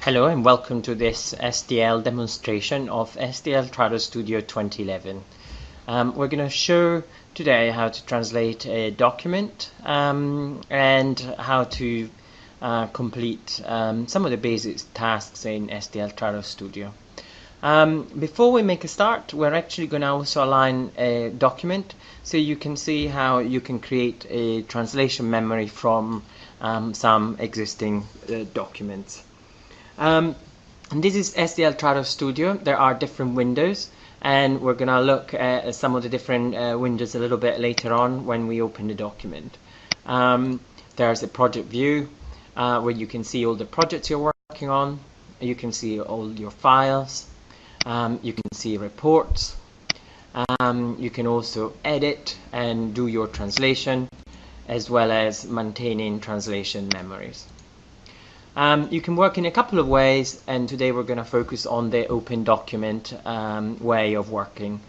Hello and welcome to this STL demonstration of STL Trados Studio 2011. We're going to show today how to translate a document and how to complete some of the basic tasks in STL Trados Studio. Before we make a start, we're actually going to also align a document so you can see how you can create a translation memory from some existing documents. And this is STL Trados Studio. There are different windows, and we're going to look at some of the different windows a little bit later on when we open the document. There's a project view where you can see all the projects you're working on. You can see all your files. You can see reports. You can also edit and do your translation, as well as maintaining translation memories. You can work in a couple of ways, and today we're going to focus on the open document way of working.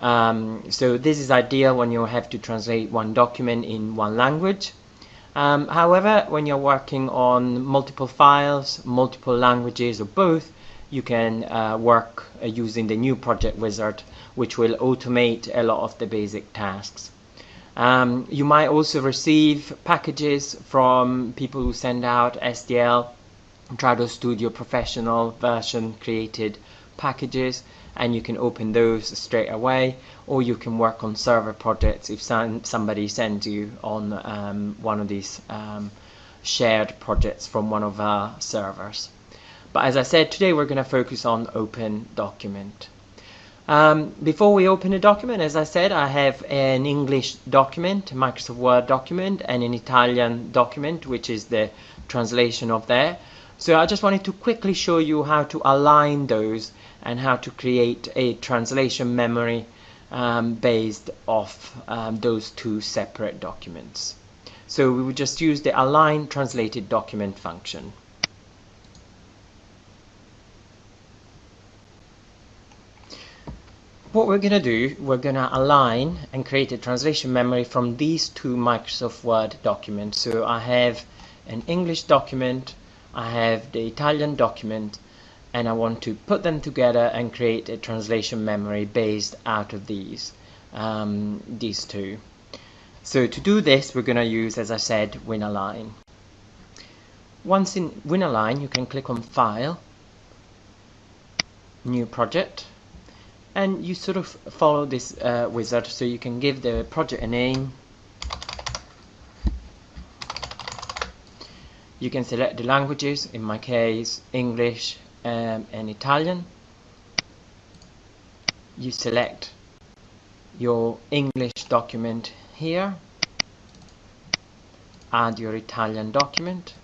So this is ideal when you have to translate one document in one language. However, when you're working on multiple files, multiple languages, or both, you can work using the new project wizard, which will automate a lot of the basic tasks. You might also receive packages from people who send out STL Trados Studio Professional version created packages, and you can open those straight away, or you can work on server projects if somebody sends you on one of these shared projects from one of our servers. But as I said, today we're going to focus on open document. Before we open a document, as I said, I have an English document, Microsoft Word document, and an Italian document, which is the translation of there. So I just wanted to quickly show you how to align those and how to create a translation memory based off those two separate documents. So we would just use the align translated document function. What we're going to do, we're going to align and create a translation memory from these two Microsoft Word documents. So I have an English document, I have the Italian document, and I want to put them together and create a translation memory based out of these two. So to do this, we're going to use, as I said, WinAlign. Once in WinAlign, you can click on File, New Project, and you sort of follow this wizard, so you can give the project a name. You can select the languages, in my case English and Italian. You select your English document here, add your Italian document,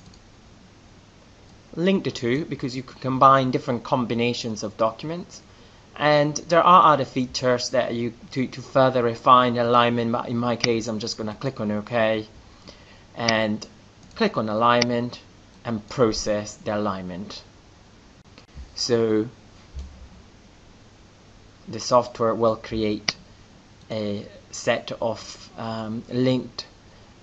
link the two because you can combine different combinations of documents. And there are other features that to further refine the alignment, but in my case I'm just going to click on OK and click on alignment and process the alignment. So the software will create a set of linked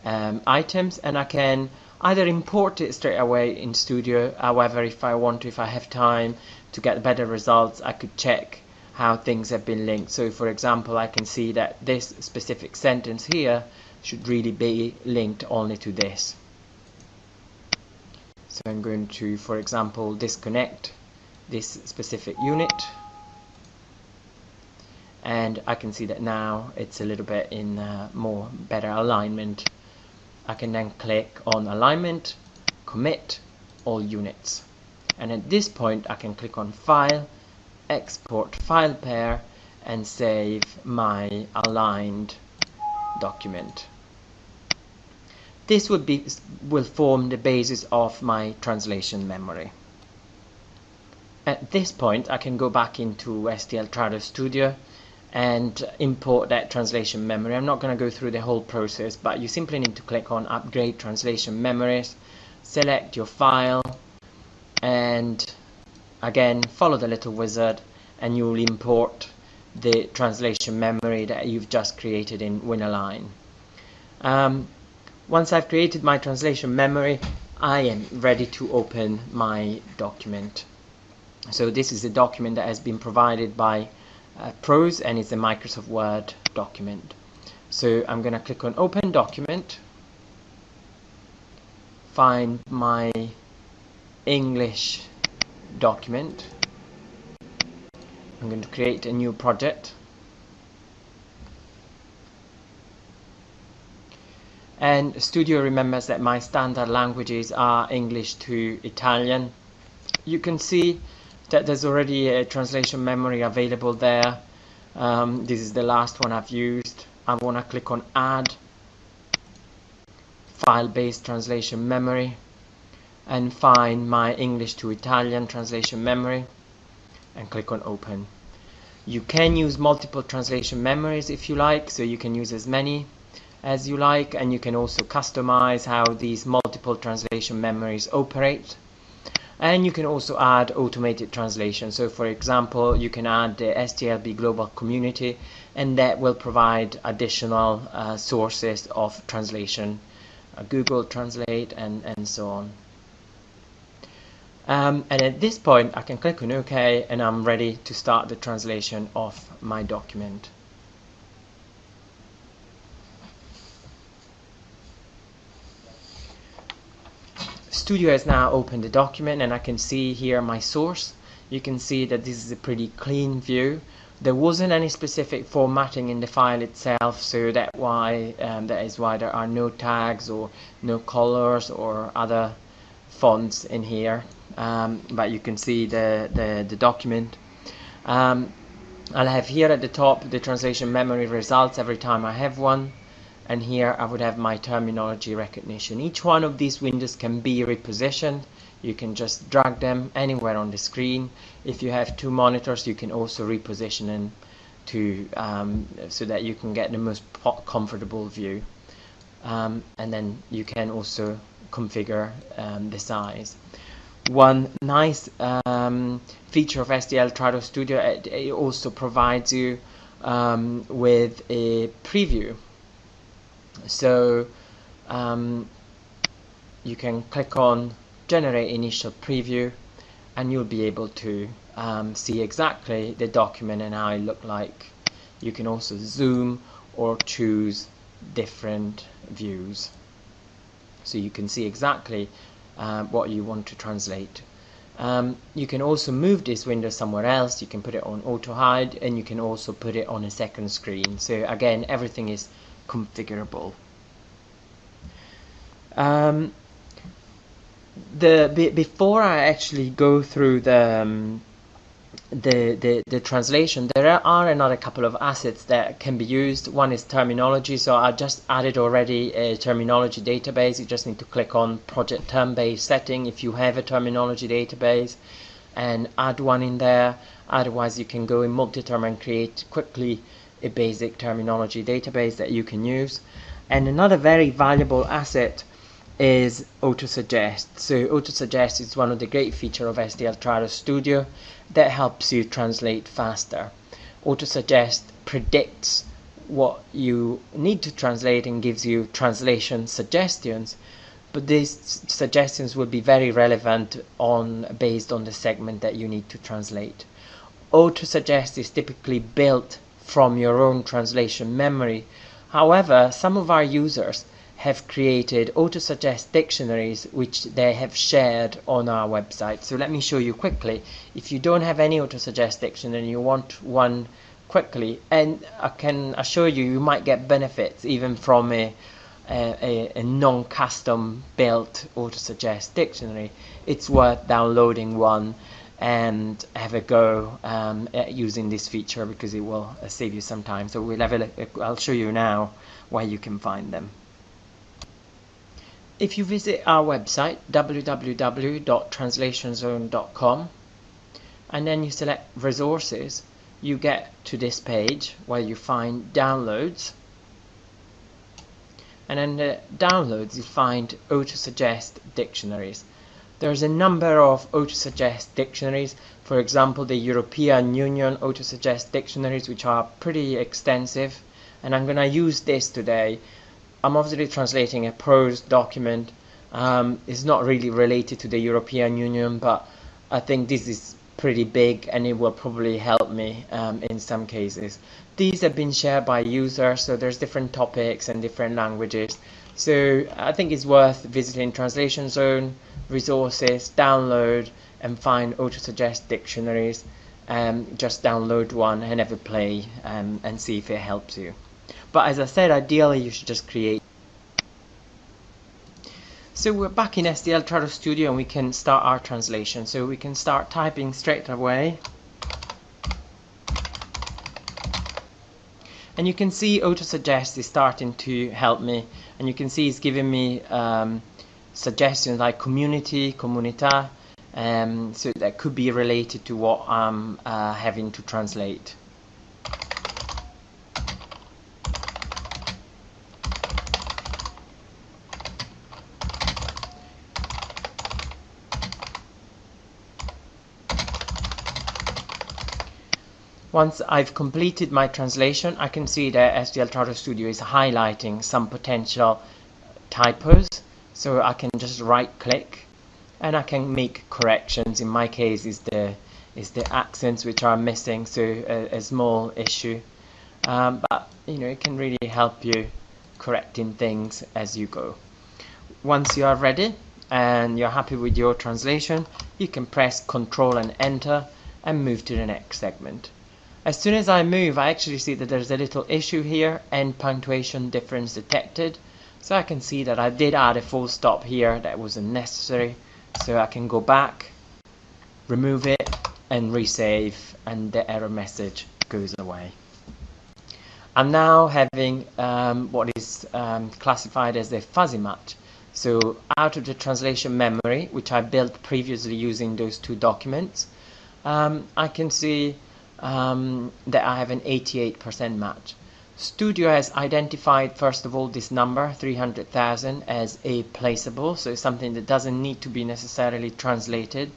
items, and I can either import it straight away in Studio. However, if I have time to get better results, I could check how things have been linked. So for example, I can see that this specific sentence here should really be linked only to this. So I'm going to, for example, disconnect this specific unit, and I can see that now it's a little bit in more better alignment. I can then click on alignment, commit all units, and at this point I can click on File, Export File Pair, and save my aligned document. This will form the basis of my translation memory. At this point I can go back into STL Trados Studio and import that translation memory. I'm not going to go through the whole process, but you simply need to click on Upgrade Translation Memories, select your file, and again follow the little wizard, and you will import the translation memory that you've just created in WinAlign. Once I've created my translation memory, I am ready to open my document. So this is a document that has been provided by Pros, and it's a Microsoft Word document. So I'm going to click on Open Document, find my English document. I'm going to create a new project. And Studio remembers that my standard languages are English to Italian. You can see that there's already a translation memory available there. This is the last one I've used. I want to click on Add File-Based Translation Memory and find my English to Italian translation memory and click on Open. You can use multiple translation memories if you like, so you can use as many as you like, and you can also customize how these multiple translation memories operate. And you can also add automated translation. So for example, you can add the STLB global community, and that will provide additional sources of translation, Google Translate and so on. And at this point I can click on OK, and I'm ready to start the translation of my document. Studio has now opened the document, and I can see here my source. You can see that this is a pretty clean view. There wasn't any specific formatting in the file itself, so that is why there are no tags or no colors or other fonts in here. But you can see the document. I'll have here at the top the translation memory results every time I have one. And here I would have my terminology recognition. Each one of these windows can be repositioned. You can just drag them anywhere on the screen. If you have two monitors, you can also reposition them to so that you can get the most comfortable view. And then you can also configure the size. One nice feature of STL Trados Studio, it also provides you with a preview. So you can click on Generate Initial Preview, and you'll be able to see exactly the document and how it looks like. You can also zoom or choose different views, so you can see exactly what you want to translate. You can also move this window somewhere else. You can put it on auto hide, and you can also put it on a second screen. So again, everything is configurable. Before I actually go through the translation, there are another couple of assets that can be used. One is terminology, so I just added already a terminology database. You just need to click on project term-based setting if you have a terminology database and add one in there. Otherwise you can go in multi-term and create quickly a basic terminology database that you can use. And another very valuable asset is Autosuggest. So Autosuggest is one of the great features of STL Trados Studio that helps you translate faster. Autosuggest predicts what you need to translate and gives you translation suggestions, but these suggestions will be very relevant based on the segment that you need to translate. Autosuggest is typically built from your own translation memory. However, some of our users have created Autosuggest dictionaries which they have shared on our website. So let me show you quickly. If you don't have any Autosuggest dictionary and you want one quickly, and I can assure you, you might get benefits even from a non-custom built Autosuggest dictionary. It's worth downloading one and have a go at using this feature, because it will save you some time. So we'll have a look. I'll show you now where you can find them. If you visit our website www.translationzone.com and then you select resources, you get to this page where you find downloads, and in the downloads you find Autosuggest dictionaries. There's a number of Autosuggest dictionaries. For example, the European Union Autosuggest dictionaries, which are pretty extensive, and I'm going to use this today. I'm obviously translating a prose document, It's not really related to the European Union, but I think this is pretty big and it will probably help me in some cases. These have been shared by users, so there's different topics and different languages. So I think it's worth visiting Translation Zone, resources, download, and find auto-suggest dictionaries. Just download one and have a play and see if it helps you. But as I said, ideally you should just create. So we're back in STL Trados Studio and we can start our translation. So we can start typing straight away. And you can see auto-suggest is starting to help me. And you can see it's giving me suggestions like community, comunità. So that could be related to what I'm having to translate. Once I've completed my translation, I can see that STL Trados Studio is highlighting some potential typos. So I can just right click and I can make corrections. In my case is the accents which are missing, so a small issue. But you know, it can really help you correcting things as you go. Once you are ready and you're happy with your translation, you can press Ctrl and Enter and move to the next segment. As soon as I move, I actually see that there's a little issue here, end punctuation difference detected. So I can see that I did add a full stop here that wasn't necessary. So I can go back, remove it, and resave, and the error message goes away. I'm now having what is classified as a fuzzy match. So out of the translation memory, which I built previously using those two documents, I can see that I have an 88% match. Studio has identified first of all this number 300,000 as a placeable, so it's something that doesn't need to be necessarily translated,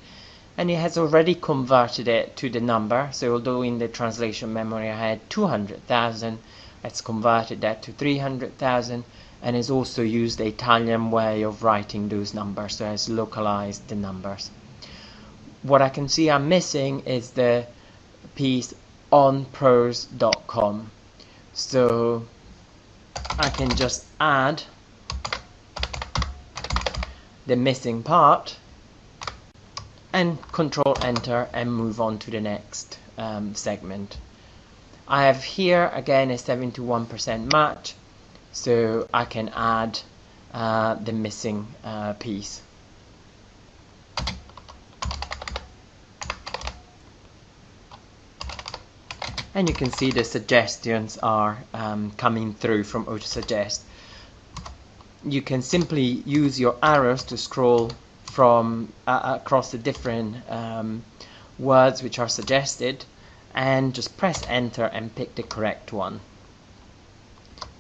and it has already converted it to the number. So although in the translation memory I had 200,000, it's converted that to 300,000, and has also used the Italian way of writing those numbers, so has localized the numbers. What I can see I'm missing is the piece on prose.com. So I can just add the missing part and Control Enter and move on to the next segment. I have here again a 71% match, so I can add the missing piece. And you can see the suggestions are coming through from AutoSuggest. You can simply use your arrows to scroll from across the different words which are suggested, and just press enter and pick the correct one.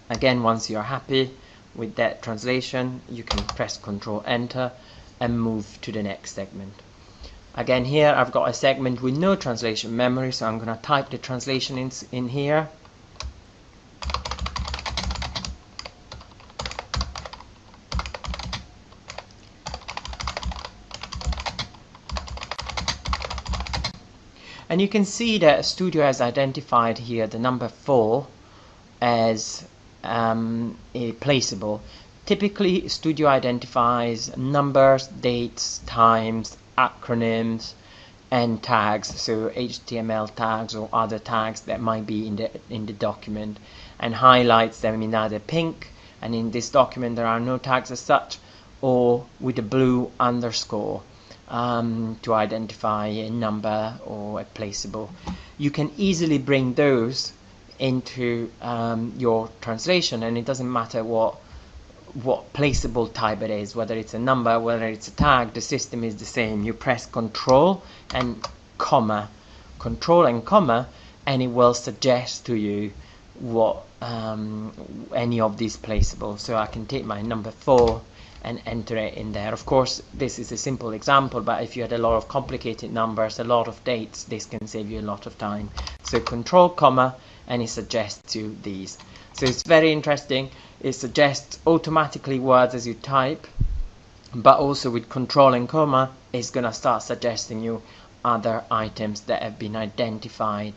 Again, once you're happy with that translation, you can press Control Enter and move to the next segment. Again, here I've got a segment with no translation memory, so I'm going to type the translation in here. And you can see that Studio has identified here the number 4 as a placeable. Typically, Studio identifies numbers, dates, times, acronyms, and tags, so HTML tags or other tags that might be in the document, and highlights them in either pink, and in this document there are no tags as such, or with a blue underscore to identify a number or a placeable. You can easily bring those into your translation, and it doesn't matter what placeable type it is, whether it's a number, whether it's a tag, the system is the same. You press Control and comma, Control and comma, and it will suggest to you what any of these placeable. So I can take my number 4 and enter it in there. Of course, this is a simple example, but if you had a lot of complicated numbers, a lot of dates, this can save you a lot of time. So Control, comma, and it suggests you these. So it's very interesting. It suggests automatically words as you type. but also with control and comma it's gonna start suggesting you other items that have been identified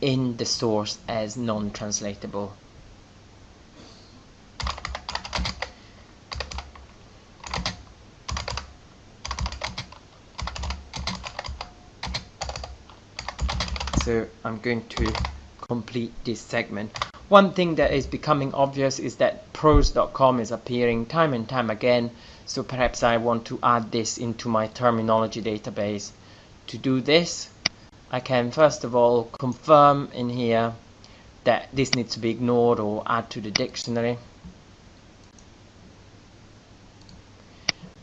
in the source as non-translatable. So I'm going to complete this segment. One thing that is becoming obvious is that pros.com is appearing time and time again, so perhaps I want to add this into my terminology database. To do this, I can first of all confirm in here that this needs to be ignored or add to the dictionary,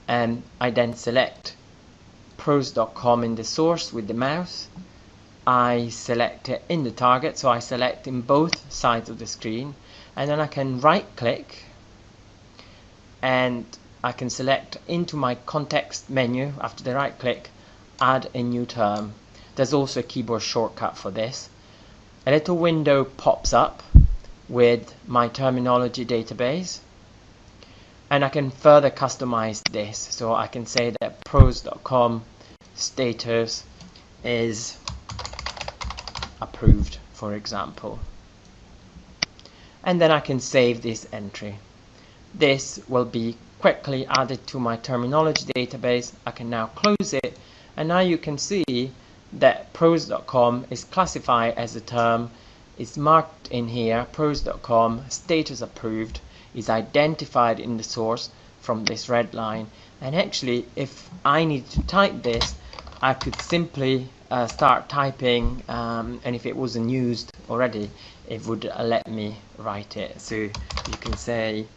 and I then select pros.com in the source with the mouse. I select it in the target, so I select in both sides of the screen, and then I can right click and I can select into my context menu after the right click, add a new term. There's also a keyboard shortcut for this. A little window pops up with my terminology database, and I can further customize this, so I can say that pros.com status is approved, for example, and then I can save this entry. This will be quickly added to my terminology database. I can now close it, and now you can see that pros.com is classified as a term. It's marked in here, pros.com status approved, is identified in the source from this red line, and actually if I need to type this, I could simply start typing, and if it wasn't used already it would let me write it. So you can say,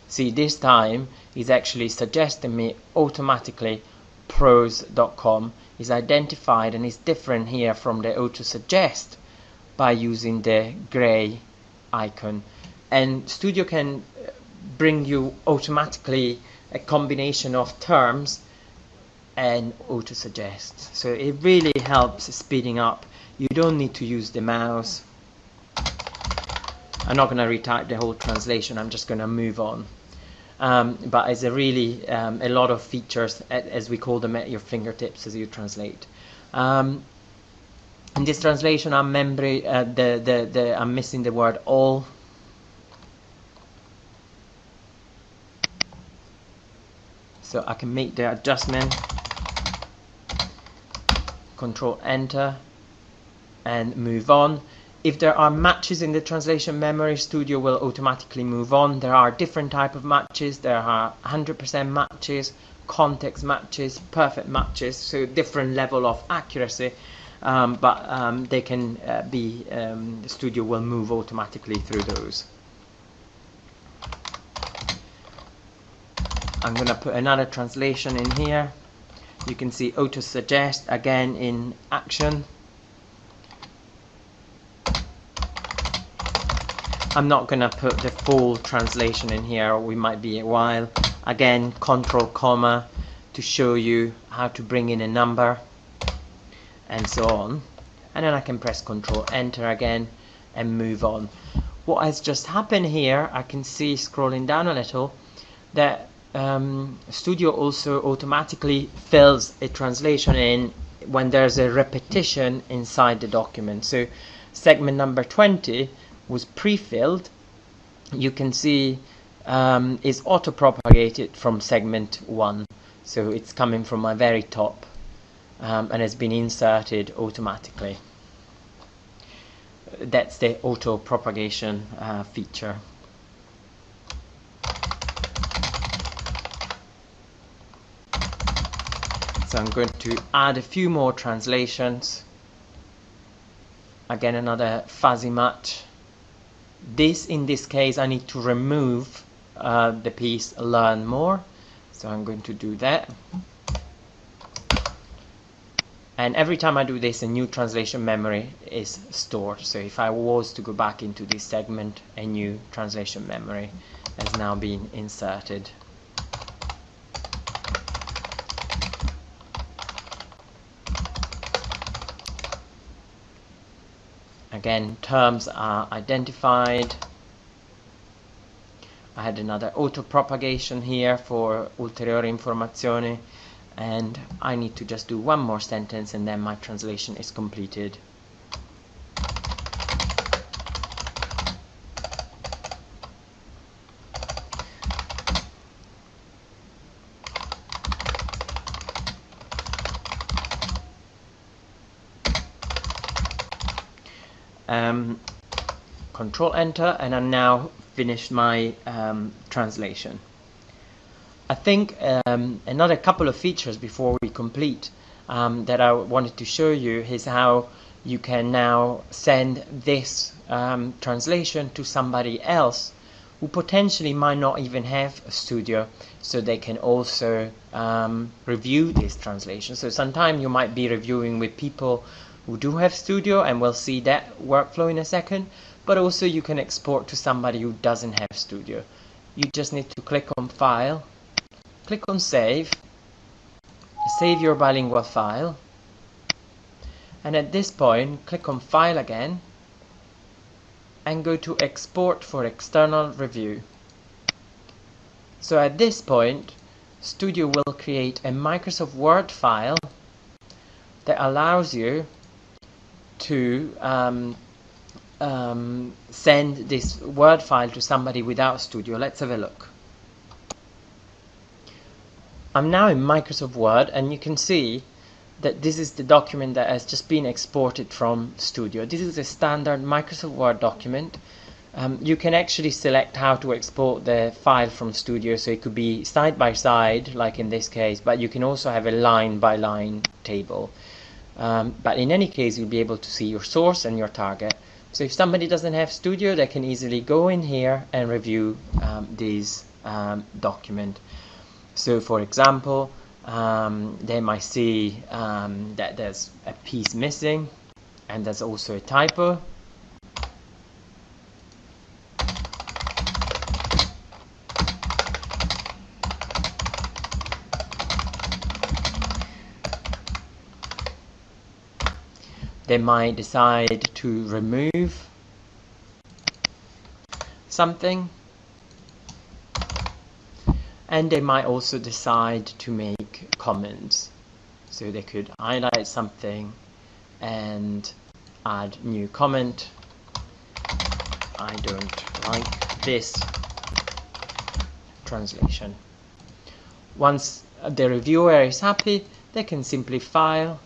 see, this time is actually suggesting me automatically pros.com is identified, and is different here from the auto suggest by using the gray icon. And Studio can bring you automatically a combination of terms and auto suggest, so it really helps speeding up. You don't need to use the mouse. I'm not going to retype the whole translation, I'm just going to move on. But it's a really a lot of features, as we call them, at your fingertips as you translate. In this translation I'm I'm missing the word all, so I can make the adjustment, Control Enter, and move on. If there are matches in the translation memory, Studio will automatically move on. There are different type of matches. There are 100% matches, context matches, perfect matches, so different level of accuracy, but they can be, Studio will move automatically through those. I'm going to put another translation in here. You can see auto suggest again in action. I'm not going to put the full translation in here, or we might be a while. Again, control comma to show you how to bring in a number and so on, and then I can press Control Enter again and move on. What has just happened here, I can see scrolling down a little that Studio also automatically fills a translation in when there's a repetition inside the document. So segment number 20 was pre-filled. You can see is auto-propagated from segment 1, so it's coming from my very top and has been inserted automatically. That's the auto-propagation feature. So I'm going to add a few more translations. Again, another fuzzy match. In this case, I need to remove the piece learn more, so I'm going to do that. And every time I do this, a new translation memory is stored. So if I was to go back into this segment, a new translation memory has now been inserted. Again, terms are identified. I had another auto propagation here for ulteriore informazioni, and I need to just do one more sentence and then my translation is completed. Control Enter, and I'm now finished my translation. I think another couple of features before we complete that I wanted to show you is how you can now send this translation to somebody else who potentially might not even have a studio, so they can also review this translation. So sometimes you might be reviewing with people who do have studio, and we'll see that workflow in a second, but also you can export to somebody who doesn't have studio. You just need to click on File, click on Save your bilingual file, and at this point click on File again and go to Export for external review. So at this point Studio will create a Microsoft Word file that allows you to send this Word file to somebody without Studio. Let's have a look. I'm now in Microsoft Word, and you can see that this is the document that has just been exported from Studio. This is a standard Microsoft Word document. You can actually select how to export the file from Studio, so it could be side by side like in this case, but you can also have a line by line table. But in any case you'll be able to see your source and your target. So if somebody doesn't have Studio, they can easily go in here and review this document. So for example, they might see that there's a piece missing and there's also a typo. They might decide to remove something, and they might also decide to make comments. So they could highlight something and add new comment. I don't like this translation. Once the reviewer is happy, they can simply file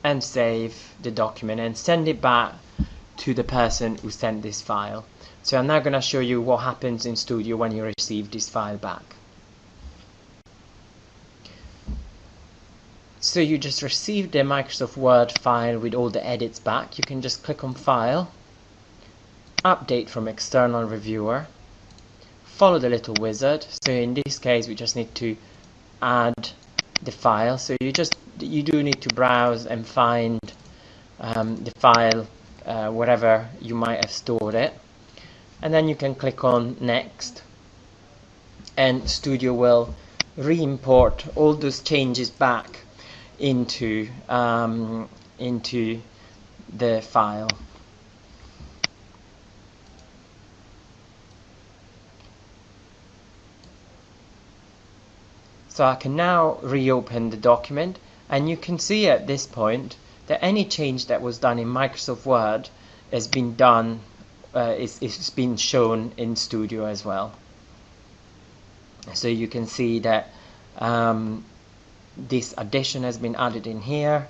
and save the document and send it back to the person who sent this file. So I'm now going to show you what happens in Studio when you receive this file back. So you just received a Microsoft Word file with all the edits back. You can just click on File, Update from External Reviewer, follow the little wizard. So in this case we just need to add the file. So you do need to browse and find the file wherever you might have stored it, and then you can click on Next, and Studio will re-import all those changes back into the file. So I can now reopen the document, and you can see at this point that any change that was done in Microsoft Word has been done, it's been shown in Studio as well. So you can see that this addition has been added in here,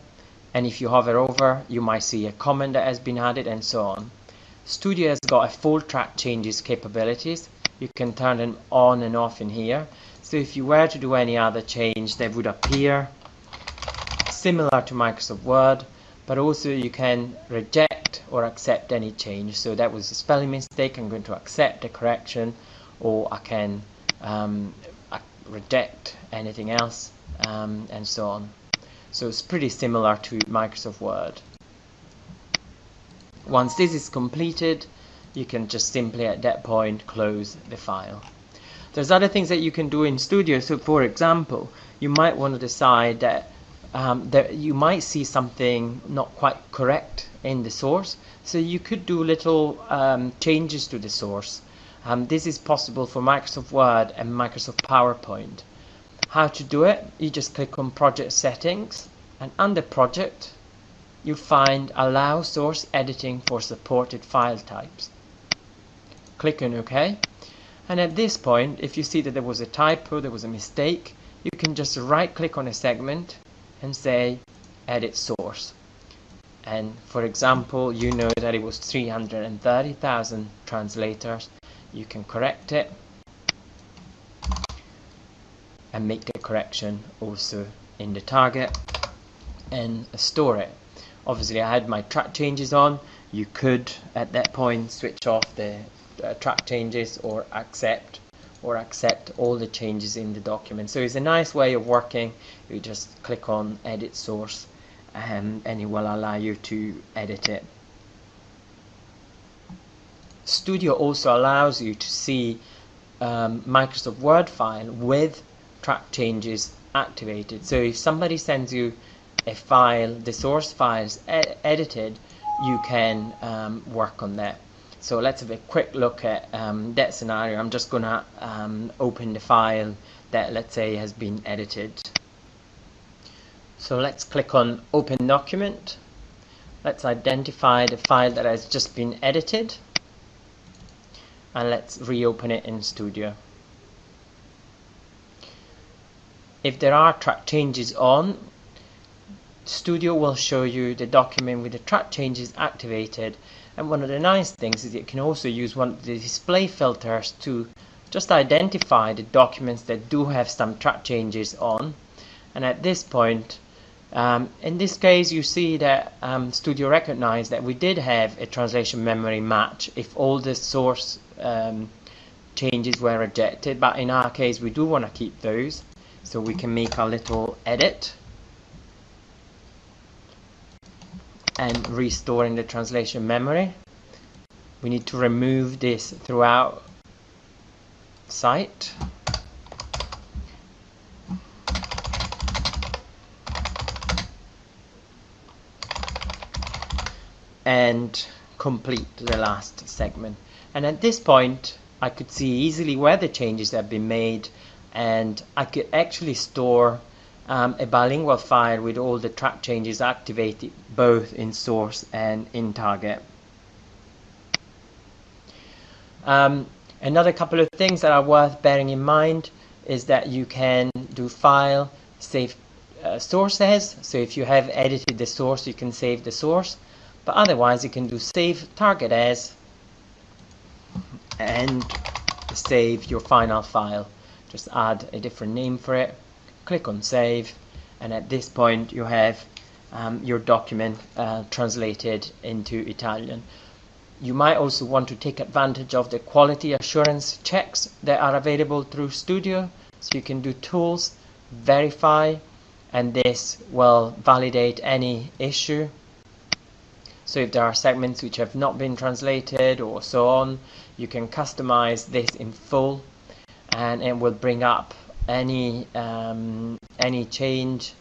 and if you hover over you might see a comment that has been added, and so on. Studio has got a full track changes capabilities. You can turn them on and off in here. So if you were to do any other change, they would appear similar to Microsoft Word, but also you can reject or accept any change. So that was a spelling mistake, I'm going to accept the correction, or I can reject anything else, and so on. So it's pretty similar to Microsoft Word. Once this is completed, you can just simply at that point close the file. There's other things that you can do in Studio. So for example, you might want to decide that you might see something not quite correct in the source, so you could do little changes to the source. This is possible for Microsoft Word and Microsoft PowerPoint. How to do it? You just click on Project Settings, and under Project you find Allow Source Editing for Supported File Types. Click on OK, and at this point, if you see that there was a typo, there was a mistake, you can just right click on a segment and say Edit Source. And for example, you know that it was 330,000 translators. You can correct it and make the correction also in the target and store it. Obviously I had my track changes on. You could at that point switch off the track changes or accept all the changes in the document. So it's a nice way of working. You just click on Edit Source and it will allow you to edit it. Studio also allows you to see Microsoft Word file with track changes activated. So if somebody sends you a file, the source file is edited, you can work on that. So let's have a quick look at that scenario. I'm just going to open the file that, let's say, has been edited. So let's click on Open Document. Let's identify the file that has just been edited, and let's reopen it in Studio. If there are track changes on, Studio will show you the document with the track changes activated. And one of the nice things is you can also use one of the display filters to just identify the documents that do have some track changes on. And at this point, in this case, you see that Studio recognized that we did have a translation memory match if all the source changes were rejected, but in our case we do want to keep those, so we can make a little edit and restoring the translation memory. We need to remove this throughout site. And complete the last segment. And at this point I could see easily where the changes have been made, and I could actually store a bilingual file with all the track changes activated both in source and in target. Another couple of things that are worth bearing in mind is that you can do file, save source as, so if you have edited the source you can save the source, but otherwise you can do save target as and save your final file. Just add a different name for it, click on save, and at this point you have your document translated into Italian. You might also want to take advantage of the quality assurance checks that are available through Studio, so you can do tools, verify, and this will validate any issue. So if there are segments which have not been translated or so on, you can customize this in full, and it will bring up any change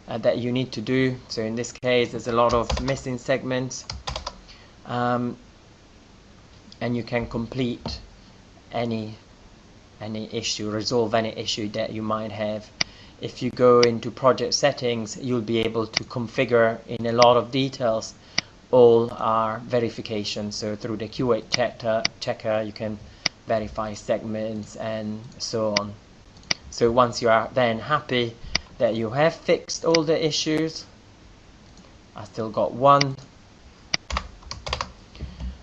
that you need to do. So in this case there's a lot of missing segments, and you can complete any issue, resolve any issue that you might have. If you go into project settings, you'll be able to configure in a lot of details all our verifications. So through the QA checker you can verify segments and so on. So once you are then happy that you have fixed all the issues, I still got one.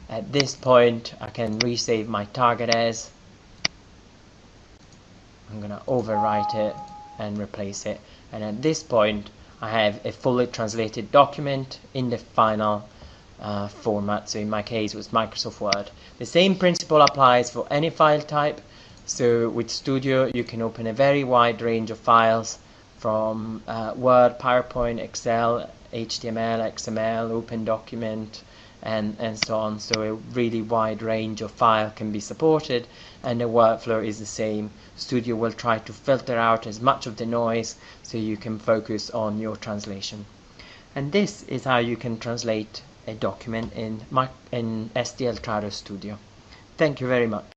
At this point I can resave my target as. I'm gonna overwrite it and replace it, and at this point I have a fully translated document in the final format. So in my case it was Microsoft Word. The same principle applies for any file type. So with Studio you can open a very wide range of files from Word, PowerPoint, Excel, HTML, XML, Open Document, and so on. So a really wide range of file can be supported, and the workflow is the same. Studio will try to filter out as much of the noise so you can focus on your translation. And this is how you can translate a document in STL Trados Studio. Thank you very much.